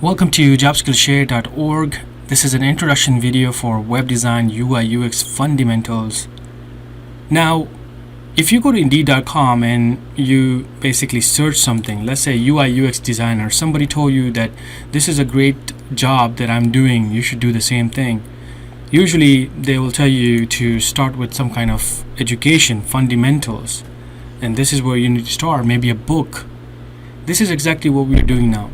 Welcome to jobskillshare.org. This is an introduction video for web design UI UX fundamentals. Now, if you go to indeed.com and you basically search something, let's say UI UX designer, somebody told you that this is a great job that I'm doing, you should do the same thing. Usually they will tell you to start with some kind of education, fundamentals, and this is where you need to start, maybe a book. This is exactly what we're doing now.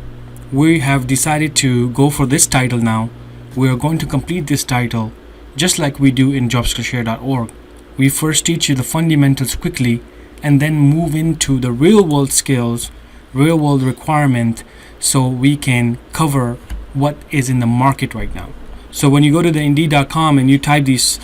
We have decided to go for this title now. We are going to complete this title just like we do in jobskillshare.org. We first teach you the fundamentals quickly and then move into the real world skills, real world requirement, so we can cover what is in the market right now. So when you go to the indeed.com and you type these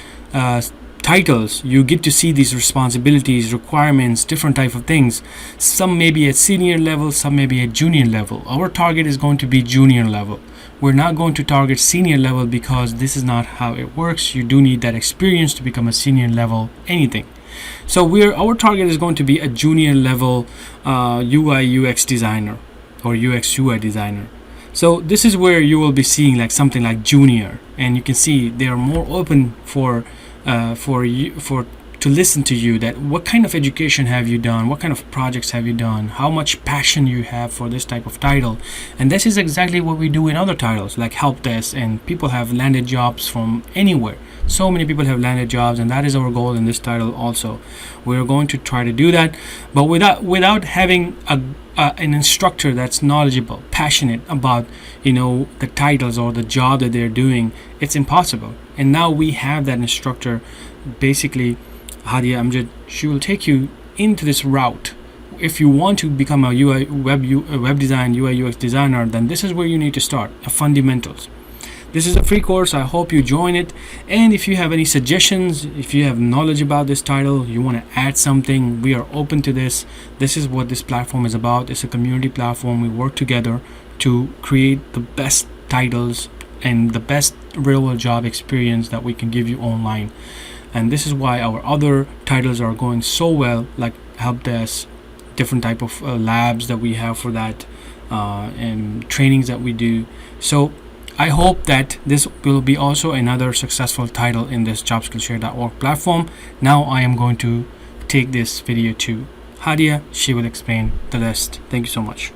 titles, you get to see these responsibilities, requirements, different type of things. Some may be at senior level, some may be at junior level. Our target is going to be junior level. We're not going to target senior level because this is not how it works. You do need that experience to become a senior level anything. So our target is going to be a junior level UI UX designer or UX UI designer. So this is where you will be seeing like something like junior, and you can see they are more open for to listen to you, that what kind of education have you done, what kind of projects have you done, how much passion you have for this type of title. And this is exactly what we do in other titles like help desk, and people have landed jobs from anywhere. So many people have landed jobs, and that is our goal in this title also. We're going to try to do that, but without having an instructor that's knowledgeable, passionate about the titles or the job that they're doing, it's impossible. And now we have that instructor, basically Hadia Amjad. She will take you into this route. If you want to become a web design UI UX designer, then this is where you need to start, a fundamentals. This is a free course. I hope you join it. And if you have any suggestions, if you have knowledge about this title, you want to add something, we are open to this. This is what this platform is about. It's a community platform. We work together to create the best titles and the best real world job experience that we can give you online. And this is why our other titles are going so well, like help desk, different type of labs that we have for that, and trainings that we do. So I hope that this will be also another successful title in this jobskillshare.org platform. Now I am going to take this video to Hadia. She will explain the rest. Thank you so much.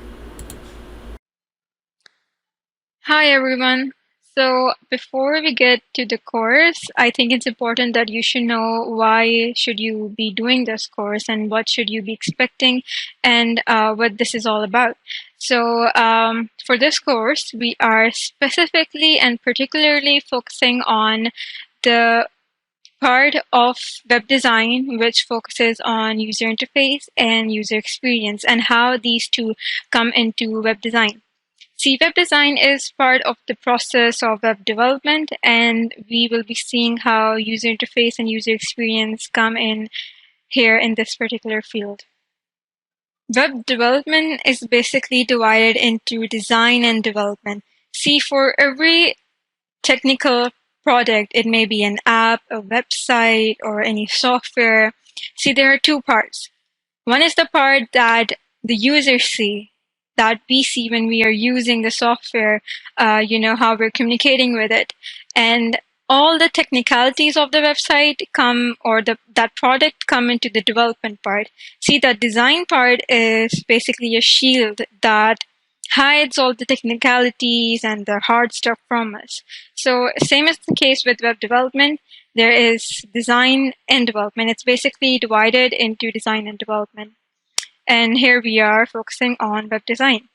Hi everyone. So before we get to the course, I think it's important that you should know why should you be doing this course and what should you be expecting, and what this is all about. So for this course, we are specifically and particularly focusing on the part of web design which focuses on user interface and user experience and how these two come into web design. See, web design is part of the process of web development, and we will be seeing how user interface and user experience come in here in this particular field. Web development is basically divided into design and development. See, for every technical product, it may be an app, a website, or any software. See, there are two parts. One is the part that the users see, that we see when we are using the software, how we're communicating with it. And all the technicalities of the website that product come into the development part. See, the design part is basically a shield that hides all the technicalities and the hard stuff from us. So same as the case with web development, there is design and development. It's basically divided into design and development. And here we are focusing on web design.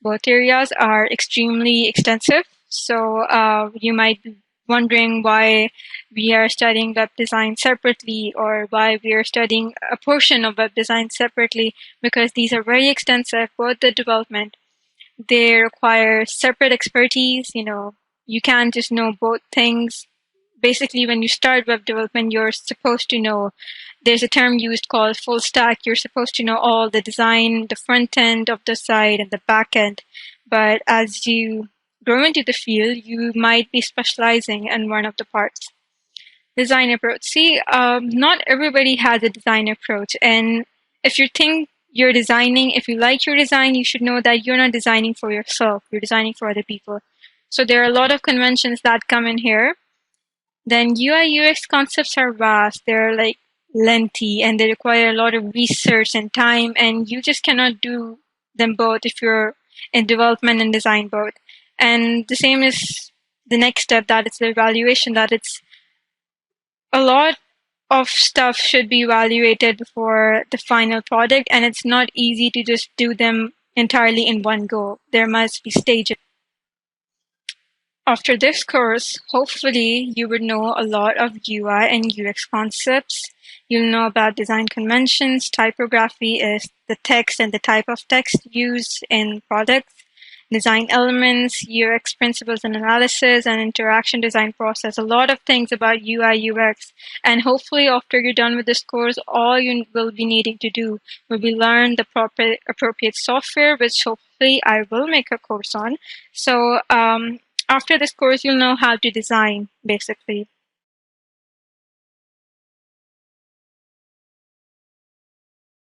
Both areas are extremely extensive. So you might be wondering why we are studying web design separately, or why we are studying a portion of web design separately, because these are very extensive, both the development. They require separate expertise. You can't just know both things. Basically, when you start web development, you're supposed to know, there's a term used called full stack. You're supposed to know all the design, the front end of the site and the back end. But as you grow into the field, you might be specializing in one of the parts. Design approach. See, not everybody has a design approach. And if you think you're designing, if you like your design, you should know that you're not designing for yourself, you're designing for other people. So there are a lot of conventions that come in here. Then UI UX concepts are vast. They're like lengthy and they require a lot of research and time, and you just cannot do them both if you're in development and design both. And the same is the next step, that it's the evaluation, that it's a lot of stuff should be evaluated before the final product, and it's not easy to just do them entirely in one go. There must be stages. After this course, hopefully you would know a lot of UI and UX concepts. You'll know about design conventions. Typography is the text and the type of text used in products. Design elements, UX principles and analysis, and interaction design process. A lot of things about UI UX. And hopefully after you're done with this course, all you will be needing to do will be learn the appropriate software, which hopefully I will make a course on. So after this course, you'll know how to design, basically.